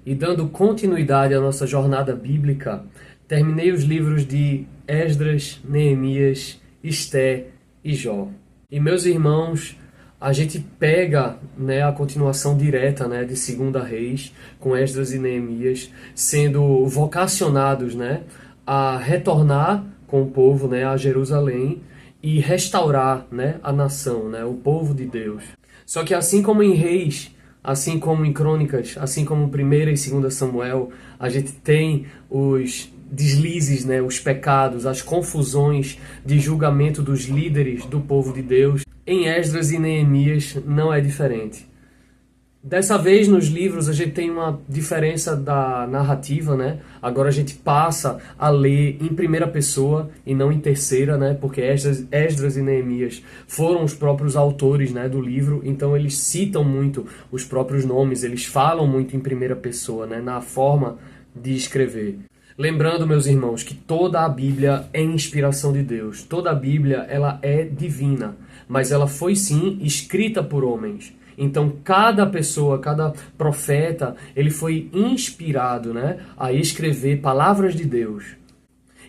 E dando continuidade à nossa jornada bíblica, terminei os livros de Esdras, Neemias, Esté e Jó. E meus irmãos, a gente pega, a continuação direta, de 2 Reis, com Esdras e Neemias, sendo vocacionados, a retornar com o povo, a Jerusalém e restaurar, a nação, o povo de Deus. Só que assim como em Reis, assim como em Crônicas, assim como 1ª e 2 Samuel, a gente tem os deslizes, os pecados, as confusões de julgamento dos líderes do povo de Deus. Em Esdras e Neemias não é diferente. Dessa vez nos livros a gente tem uma diferença da narrativa, Agora a gente passa a ler em primeira pessoa e não em terceira, Porque Esdras e Neemias foram os próprios autores, do livro, então eles citam muito os próprios nomes, eles falam muito em primeira pessoa, Na forma de escrever. Lembrando, meus irmãos, que toda a Bíblia é inspiração de Deus. Toda a Bíblia ela é divina, mas ela foi sim escrita por homens. Então, cada pessoa, cada profeta, ele foi inspirado, a escrever palavras de Deus.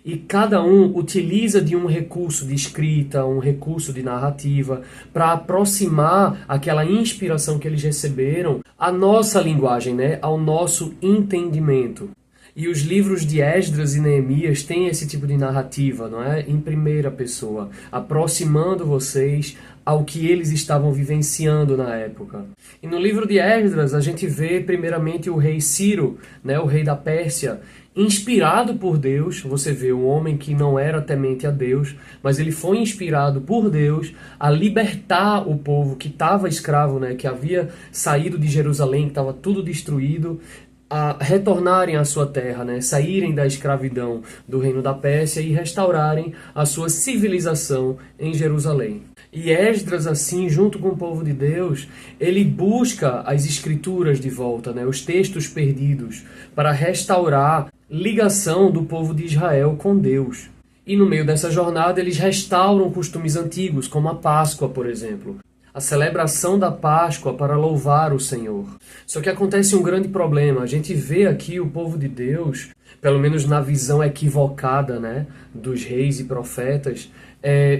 E cada um utiliza de um recurso de escrita, um recurso de narrativa, para aproximar aquela inspiração que eles receberam à nossa linguagem, ao nosso entendimento. E os livros de Esdras e Neemias têm esse tipo de narrativa, em primeira pessoa, aproximando vocês ao que eles estavam vivenciando na época. E no livro de Esdras a gente vê primeiramente o rei Ciro, o rei da Pérsia, inspirado por Deus. Você vê um homem que não era temente a Deus, mas ele foi inspirado por Deus a libertar o povo que estava escravo, que havia saído de Jerusalém, que estava tudo destruído, a retornarem à sua terra, saírem da escravidão do reino da Pérsia e restaurarem a sua civilização em Jerusalém. E Esdras, assim, junto com o povo de Deus, ele busca as escrituras de volta, os textos perdidos, para restaurar ligação do povo de Israel com Deus. E no meio dessa jornada eles restauram costumes antigos, como a Páscoa, por exemplo. A celebração da Páscoa para louvar o Senhor. Só que acontece um grande problema. A gente vê aqui o povo de Deus, pelo menos na visão equivocada, dos reis e profetas,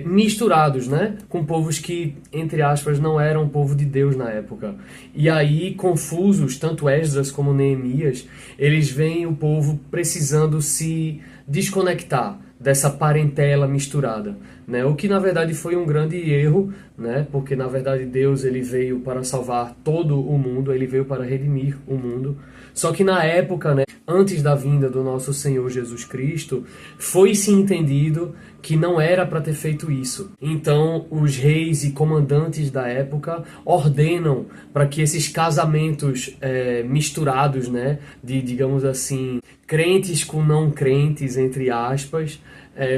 misturados, com povos que, entre aspas, não eram povo de Deus na época. E aí, confusos, tanto Esdras como Neemias, eles veem o povo precisando se desconectar dessa parentela misturada, o que na verdade foi um grande erro, porque na verdade Deus ele veio para salvar todo o mundo, ele veio para redimir o mundo. Só que na época, antes da vinda do nosso Senhor Jesus Cristo, foi-se entendido que não era para ter feito isso. Então, os reis e comandantes da época ordenam para que esses casamentos misturados, de, digamos assim, crentes com não crentes, entre aspas,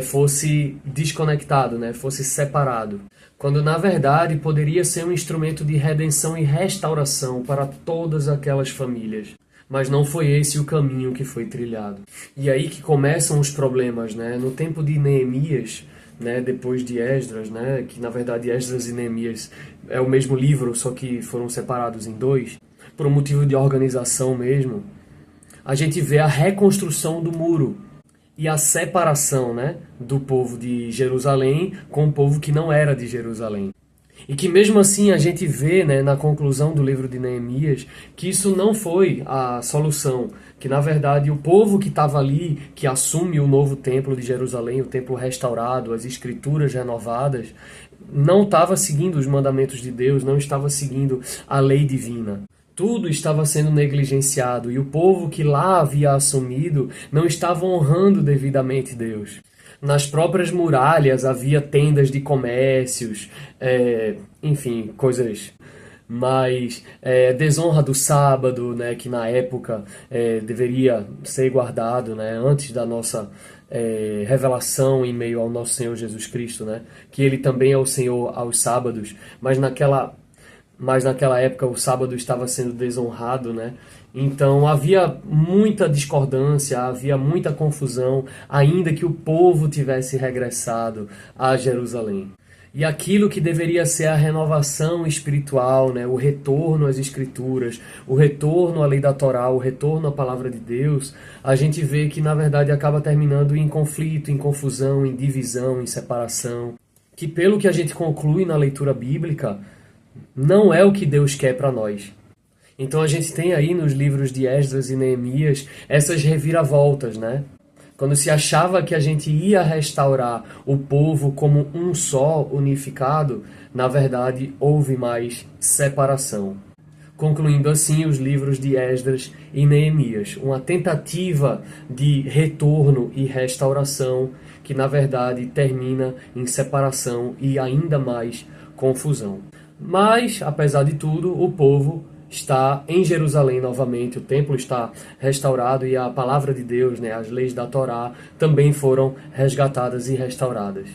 fosse desconectado, fosse separado. Quando, na verdade, poderia ser um instrumento de redenção e restauração para todas aquelas famílias. Mas não foi esse o caminho que foi trilhado. E aí que começam os problemas, No tempo de Neemias, depois de Esdras, que na verdade Esdras e Neemias é o mesmo livro, só que foram separados em dois, por um motivo de organização mesmo, a gente vê a reconstrução do muro e a separação, do povo de Jerusalém com o povo que não era de Jerusalém. E que mesmo assim a gente vê, na conclusão do livro de Neemias, que isso não foi a solução. Que na verdade o povo que estava ali, que assume o novo templo de Jerusalém, o templo restaurado, as escrituras renovadas, não estava seguindo os mandamentos de Deus, não estava seguindo a lei divina. Tudo estava sendo negligenciado e o povo que lá havia assumido não estava honrando devidamente Deus. Nas próprias muralhas havia tendas de comércios, enfim, coisas mais desonra do sábado, que na época deveria ser guardado, antes da nossa revelação em meio ao nosso Senhor Jesus Cristo, que ele também é o Senhor aos sábados, mas naquela época o sábado estava sendo desonrado, Então havia muita discordância, havia muita confusão, ainda que o povo tivesse regressado a Jerusalém. E aquilo que deveria ser a renovação espiritual, né, o retorno às Escrituras, o retorno à lei da Torá, o retorno à palavra de Deus, a gente vê que na verdade acaba terminando em conflito, em confusão, em divisão, em separação. Que pelo que a gente conclui na leitura bíblica, não é o que Deus quer para nós. Então a gente tem aí nos livros de Esdras e Neemias essas reviravoltas, né? Quando se achava que a gente ia restaurar o povo como um só, unificado, na verdade houve mais separação. Concluindo assim os livros de Esdras e Neemias, uma tentativa de retorno e restauração que na verdade termina em separação e ainda mais confusão. Mas, apesar de tudo, o povo está em Jerusalém novamente, o templo está restaurado e a palavra de Deus, né, as leis da Torá, também foram resgatadas e restauradas.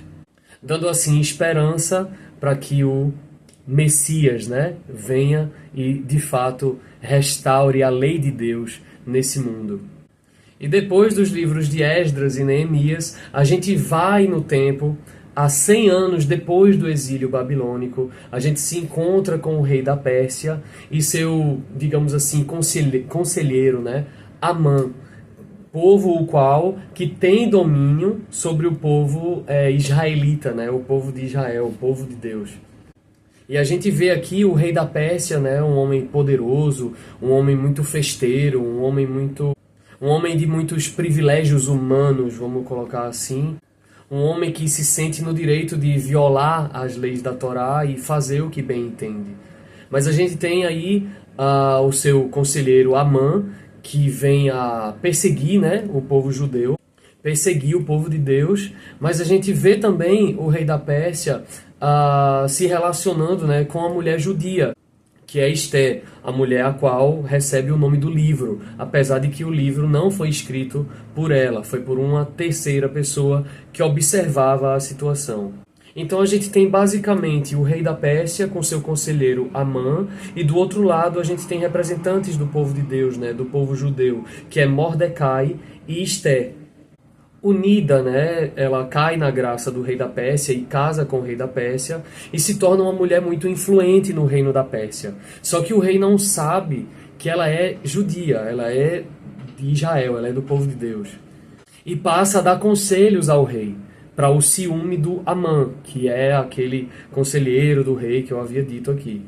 Dando assim esperança para que o Messias, né, venha e de fato restaure a lei de Deus nesse mundo. E depois dos livros de Esdras e Neemias, a gente vai no tempo, há 100 anos depois do exílio babilônico, a gente se encontra com o rei da Pérsia e seu, digamos assim, conselheiro, né, Amã, povo o qual que tem domínio sobre o povo israelita, né, o povo de Israel, o povo de Deus. E a gente vê aqui o rei da Pérsia, né, um homem poderoso, um homem muito festeiro, um homem de muitos privilégios humanos, vamos colocar assim. Um homem que se sente no direito de violar as leis da Torá e fazer o que bem entende. Mas a gente tem aí o seu conselheiro Amã, que vem a perseguir, né, o povo judeu, perseguir o povo de Deus, mas a gente vê também o rei da Pérsia se relacionando, né, com a mulher judia, que é Esté, a mulher a qual recebe o nome do livro, apesar de que o livro não foi escrito por ela, foi por uma terceira pessoa que observava a situação. Então a gente tem basicamente o rei da Pérsia com seu conselheiro Amã, e do outro lado a gente tem representantes do povo de Deus, né, do povo judeu, que é Mordecai e Esté. Unida, né, ela cai na graça do rei da Pérsia e casa com o rei da Pérsia e se torna uma mulher muito influente no reino da Pérsia. Só que o rei não sabe que ela é judia, ela é de Israel, ela é do povo de Deus. E passa a dar conselhos ao rei, para o ciúme do Amã, que é aquele conselheiro do rei que eu havia dito aqui.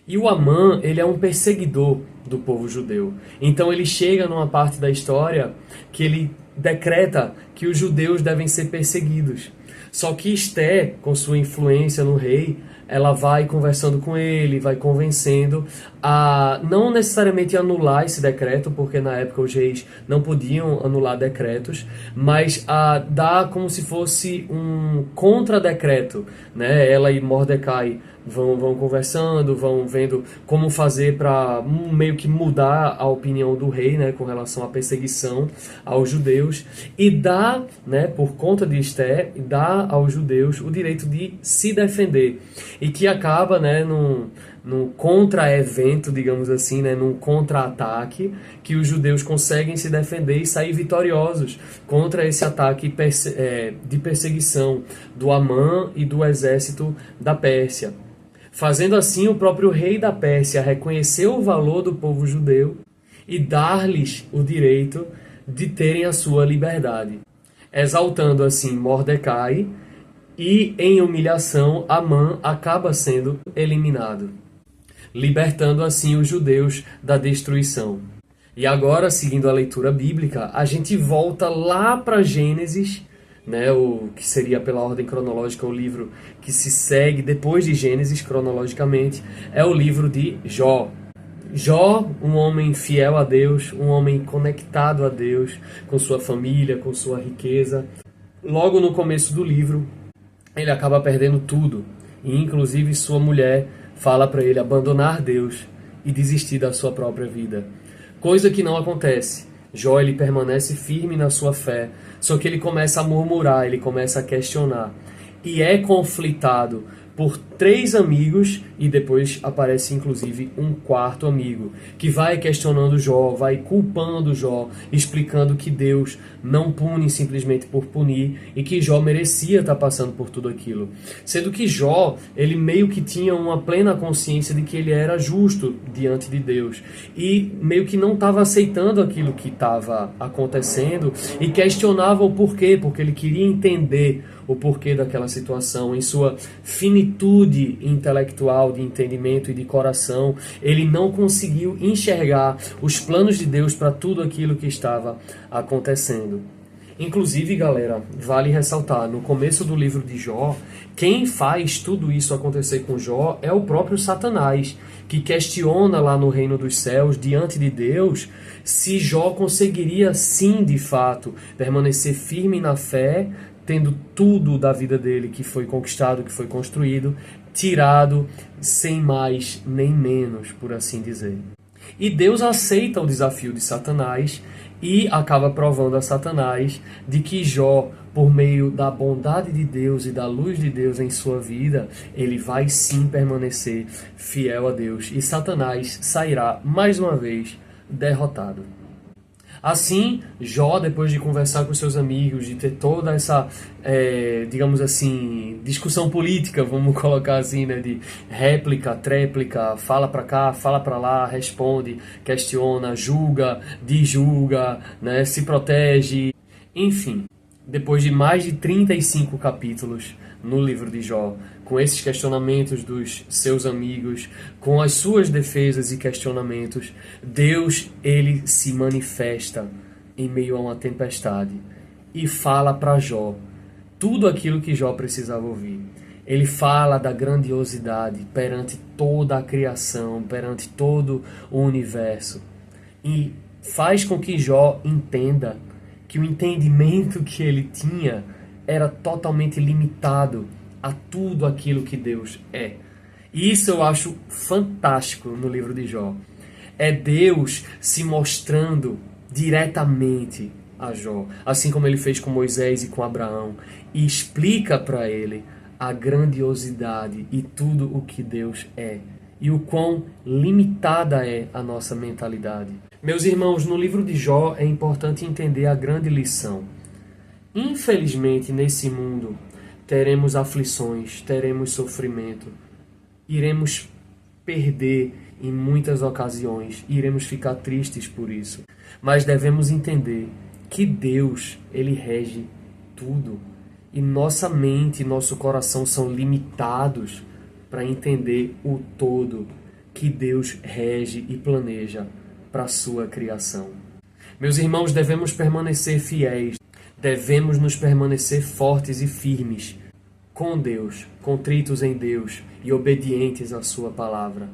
E o Amã, ele é um perseguidor do povo judeu. Então ele chega numa parte da história que ele decreta que os judeus devem ser perseguidos. Só que Esté, com sua influência no rei, ela vai conversando com ele, vai convencendo a não necessariamente anular esse decreto, porque na época os reis não podiam anular decretos, mas a dar como se fosse um contra-decreto, né? Ela e Mordecai vão conversando, vão vendo como fazer para meio que mudar a opinião do rei, né, com relação à perseguição aos judeus, e dá, né, por conta de Esté, dá aos judeus o direito de se defender, e que acaba, né, num contra-evento, digamos assim, né, num contra-ataque, que os judeus conseguem se defender e sair vitoriosos contra esse ataque de perseguição do Amã e do exército da Pérsia. Fazendo assim, o próprio rei da Pérsia reconhecer o valor do povo judeu e dar-lhes o direito de terem a sua liberdade, exaltando assim Mordecai, e em humilhação Amã acaba sendo eliminado, libertando assim os judeus da destruição. E agora, seguindo a leitura bíblica, a gente volta lá para Gênesis, né, o que seria pela ordem cronológica o livro que se segue depois de Gênesis cronologicamente, é o livro de Jó. Jó, um homem fiel a Deus, um homem conectado a Deus, com sua família, com sua riqueza. Logo no começo do livro, ele acaba perdendo tudo, e inclusive sua mulher fala para ele abandonar Deus e desistir da sua própria vida. Coisa que não acontece. Jó, ele permanece firme na sua fé, só que ele começa a murmurar, ele começa a questionar. E é conflitado por 3 amigos e depois aparece inclusive um quarto amigo que vai questionando Jó, vai culpando Jó, explicando que Deus não pune simplesmente por punir e que Jó merecia estar passando por tudo aquilo. Sendo que Jó, ele meio que tinha uma plena consciência de que ele era justo diante de Deus e meio que não estava aceitando aquilo que estava acontecendo e questionava o porquê, porque ele queria entender o porquê daquela situação. Em sua finitude intelectual, de entendimento e de coração, ele não conseguiu enxergar os planos de Deus para tudo aquilo que estava acontecendo. Inclusive, galera, vale ressaltar, no começo do livro de Jó, quem faz tudo isso acontecer com Jó é o próprio Satanás, que questiona lá no reino dos céus, diante de Deus, se Jó conseguiria sim, de fato, permanecer firme na fé, tendo tudo da vida dele que foi conquistado, que foi construído, tirado sem mais nem menos, por assim dizer. E Deus aceita o desafio de Satanás e acaba provando a Satanás de que Jó, por meio da bondade de Deus e da luz de Deus em sua vida, ele vai sim permanecer fiel a Deus. E Satanás sairá mais uma vez derrotado. Assim, Jó, depois de conversar com seus amigos, de ter toda essa, digamos assim, discussão política, vamos colocar assim, né, de réplica, tréplica, fala pra cá, fala pra lá, responde, questiona, julga, disjulga, né, se protege, enfim. Depois de mais de 35 capítulos no livro de Jó, com esses questionamentos dos seus amigos, com as suas defesas e questionamentos, Deus, ele se manifesta em meio a uma tempestade e fala para Jó tudo aquilo que Jó precisava ouvir. Ele fala da grandiosidade perante toda a criação, perante todo o universo, e faz com que Jó entenda que o entendimento que ele tinha era totalmente limitado a tudo aquilo que Deus é. E isso eu acho fantástico no livro de Jó. É Deus se mostrando diretamente a Jó, assim como ele fez com Moisés e com Abraão, e explica para ele a grandiosidade e tudo o que Deus é, e o quão limitada é a nossa mentalidade. Meus irmãos, no livro de Jó é importante entender a grande lição. Infelizmente, nesse mundo, teremos aflições, teremos sofrimento, iremos perder em muitas ocasiões, iremos ficar tristes por isso. Mas devemos entender que Deus, ele rege tudo. E nossa mente e nosso coração são limitados para entender o todo que Deus rege e planeja para a sua criação. Meus irmãos, devemos permanecer fiéis, devemos nos permanecer fortes e firmes com Deus, contritos em Deus e obedientes à sua palavra,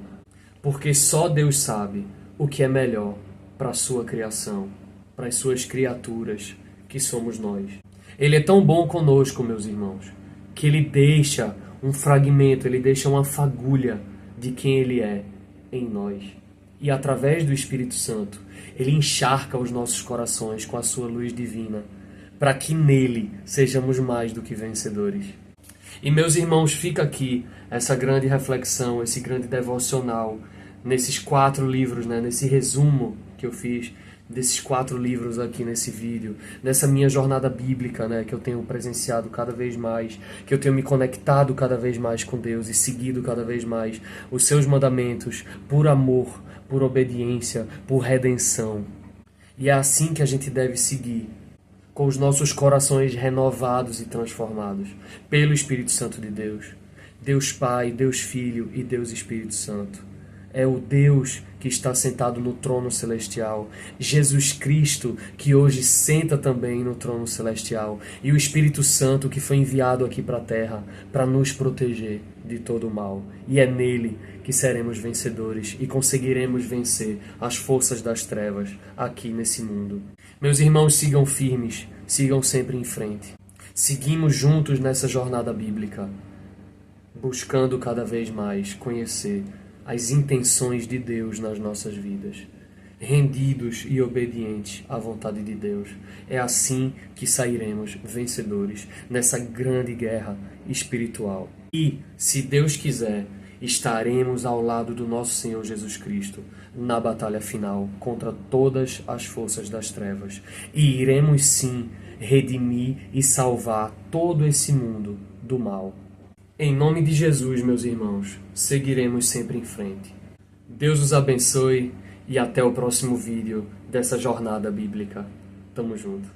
porque só Deus sabe o que é melhor para a sua criação, para as suas criaturas, que somos nós. Ele é tão bom conosco, meus irmãos, que ele deixa um fragmento, ele deixa uma fagulha de quem ele é em nós. E através do Espírito Santo, ele encharca os nossos corações com a sua luz divina, para que nele sejamos mais do que vencedores. E meus irmãos, fica aqui essa grande reflexão, esse grande devocional, nesses 4 livros, né, nesse resumo que eu fiz, desses 4 livros aqui nesse vídeo, nessa minha jornada bíblica, né, que eu tenho presenciado cada vez mais, que eu tenho me conectado cada vez mais com Deus e seguido cada vez mais os seus mandamentos por amor, por obediência, por redenção. E é assim que a gente deve seguir, com os nossos corações renovados e transformados pelo Espírito Santo de Deus. Deus Pai, Deus Filho e Deus Espírito Santo. É o Deus que está sentado no trono celestial, Jesus Cristo, que hoje senta também no trono celestial, e o Espírito Santo, que foi enviado aqui para a terra para nos proteger de todo o mal. E é nele que seremos vencedores e conseguiremos vencer as forças das trevas aqui nesse mundo. Meus irmãos, sigam firmes, sigam sempre em frente. Seguimos juntos nessa jornada bíblica, buscando cada vez mais conhecer as intenções de Deus nas nossas vidas, rendidos e obedientes à vontade de Deus. É assim que sairemos vencedores nessa grande guerra espiritual. E, se Deus quiser, estaremos ao lado do nosso Senhor Jesus Cristo na batalha final contra todas as forças das trevas. E iremos sim redimir e salvar todo esse mundo do mal. Em nome de Jesus, meus irmãos, seguiremos sempre em frente. Deus os abençoe e até o próximo vídeo dessa jornada bíblica. Tamo junto.